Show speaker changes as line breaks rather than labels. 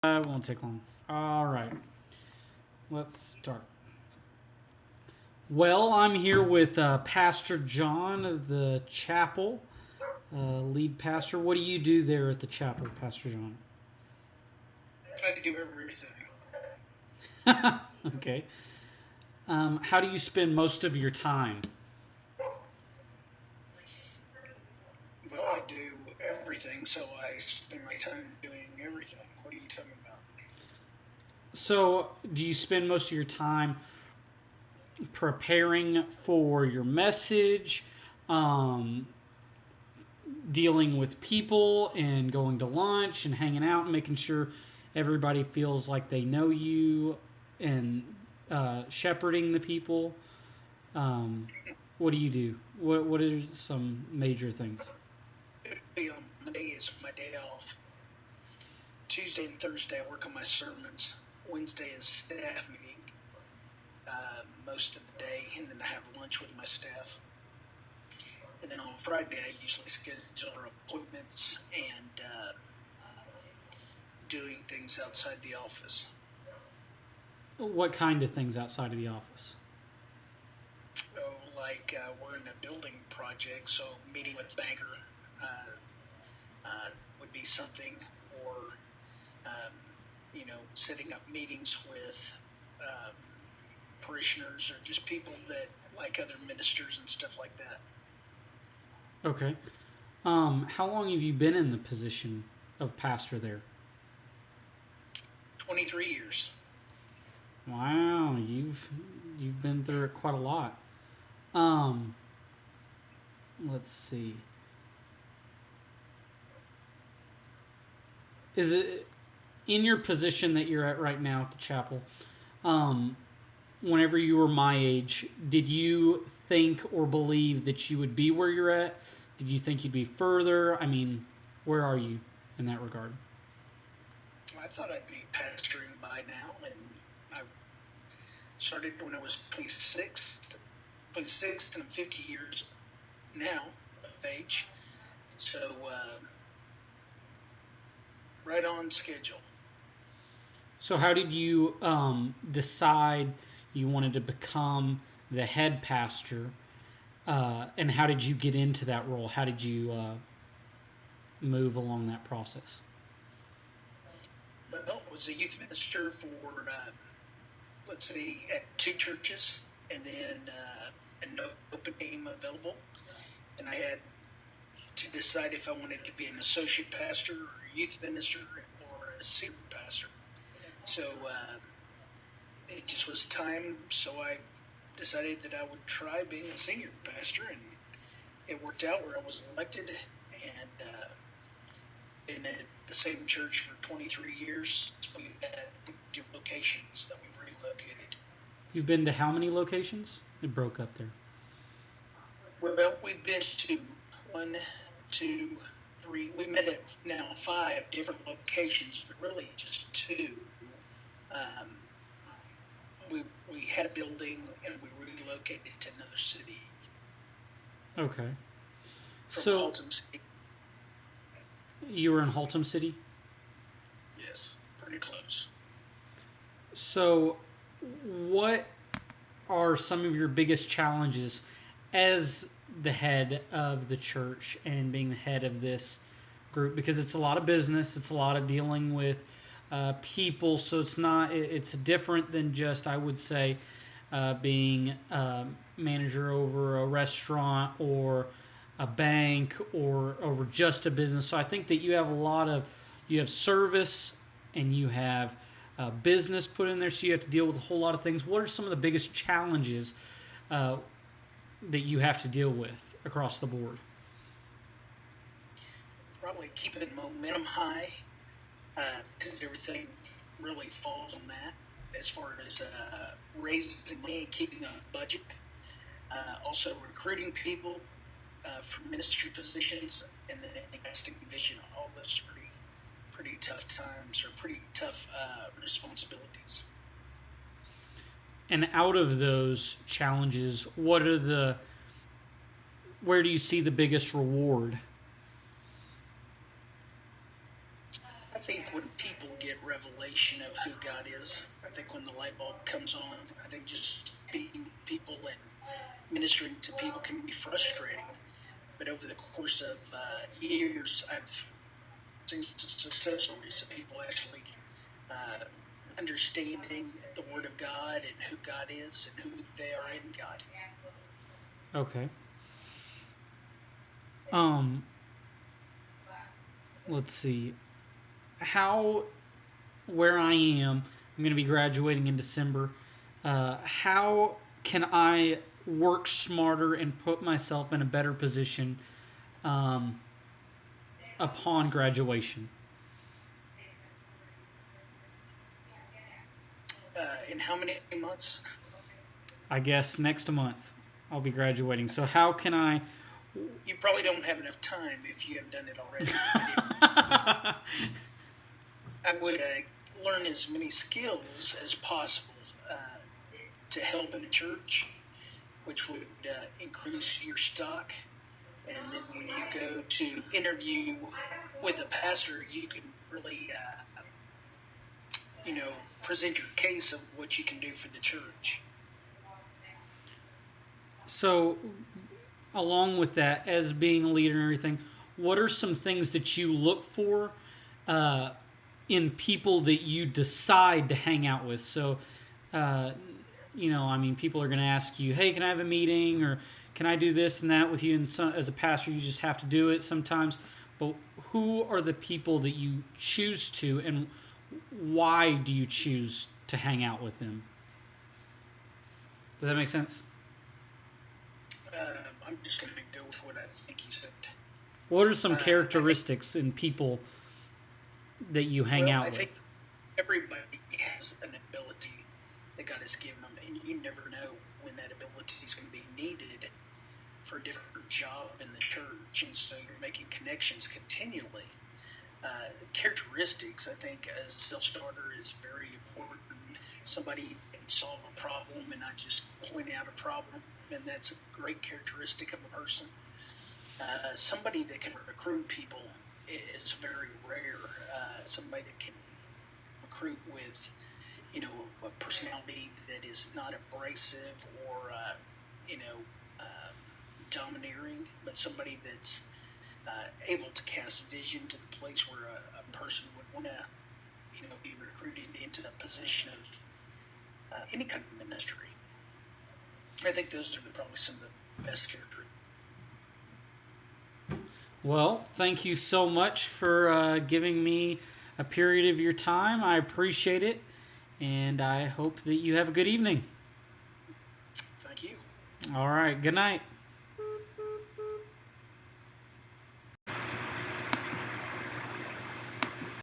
It won't take long. All right, let's start. Well, I'm here with Pastor John of the chapel, lead pastor. What do you do there at the chapel, Pastor John?
I do everything.
Okay. How do you spend most of your time?
Well, I do everything, so I spend my time doing everything. What are you talking about?
So, do you spend most of your time preparing for your message, um, dealing with people, and going to lunch and hanging out and making sure everybody feels like they know you and shepherding the people? Um, what do you do? What are some major things?
Typically on Monday is my day off. Tuesday and Thursday I work on my sermons. Wednesday is staff meeting most of the day, and then I have lunch with my staff. And then on Friday I usually schedule appointments and doing things outside the office.
What kind of things outside of the office?
So, like we're in a building project, so meeting with the banker uh, would be something, or um, setting up meetings with um, parishioners or just people that like other ministers and stuff like that.
Okay. How long have you been in the position of pastor there?
23 years.
Wow, you've been through it quite a lot. Um, let's see. Is it in your position that you're at right now at the chapel? Um, Whenever you were my age, did you think or believe that you would be where you're at? Did you think you'd be further? I mean, where are you in that regard?
I thought I'd be pastoring by now, and I started when I was 26. 26, and I'm 50 years now of age. So, right on schedule.
So, how did you decide you wanted to become the head pastor? And how did you get into that role? How did you move along that process?
Well, I was a youth minister for, let's see, at two churches, and then an open name available. And I had to decide if I wanted to be an associate pastor or a youth minister or a senior pastor. So it just was time. So I decided that I would try being a senior pastor, and it worked out where I was elected, and been at the same church for 23 years. We've had different locations that we've relocated.
You've been to how many locations? It broke up there.
Well, we've been to one, two, three. We met at now 5 different locations, but really just two. Um, we had a building and we relocated to another city
Okay.
from
So
Haltom City.
you were in Haltom City.
Yes, pretty close.
So, what are some of your biggest challenges as the head of the church and being the head of this group? Because it's a lot of business, it's a lot of dealing with people, so it's not, it's different than just, I would say, being manager over a restaurant or a bank or over just a business. So I think that you have service and you have business put in there, so you have to deal with a whole lot of things. What are some of the biggest challenges uh, that you have to deal with across the board?
Probably keeping momentum high. Everything really falls on that as far as raising money and keeping on budget. Also recruiting people for ministry positions, and then casting vision. All those are pretty tough times, or pretty tough responsibilities.
And out of those challenges, where do you see the biggest reward?
I think when people get revelation of who God is. I think when the light bulb comes on, I think just being people and ministering to people can be frustrating. But over the course of years, I've seen success stories of people actually uh, understanding the Word of God and who God is and who they are in God.
Okay. Let's see. Where I am, I'm going to be graduating in December. How can I work smarter and put myself in a better position upon graduation?
In how many months?
I guess next month I'll be graduating. So how can I?
You probably don't have enough time if you haven't done it already. I would learn as many skills as possible to help in the church, which would increase your stock. And then when you go to interview with a pastor, you can really, present your case of what you can do for the church.
So, along with that, as being a leader and everything, what are some things that you look for in people that you decide to hang out with? So, people are going to ask you, hey, can I have a meeting? Or can I do this and that with you? And as a pastor, you just have to do it sometimes. But who are the people that you choose to, and why do you choose to hang out with them? Does that make sense?
I'm just going to go with what I think you said.
What are some characteristics in people that you hang out with?
I think everybody has an ability that God has given them, and you never know when that ability is going to be needed for a different job in the church, and so you're making connections continually. Characteristics, I think, as a self-starter is very important. Somebody can solve a problem and not just point out a problem, and that's a great characteristic of a person. Somebody that can recruit people is very rare. Somebody that can recruit with, a personality that is not abrasive or, domineering, but somebody that's able to cast vision to the place where a person would want to, be recruited into a position of any kind of ministry. I think those are probably some of the best characteristics.
Well, thank you so much for giving me a period of your time. I appreciate it, and I hope that you have a good evening.
Thank you.
All right. Good night.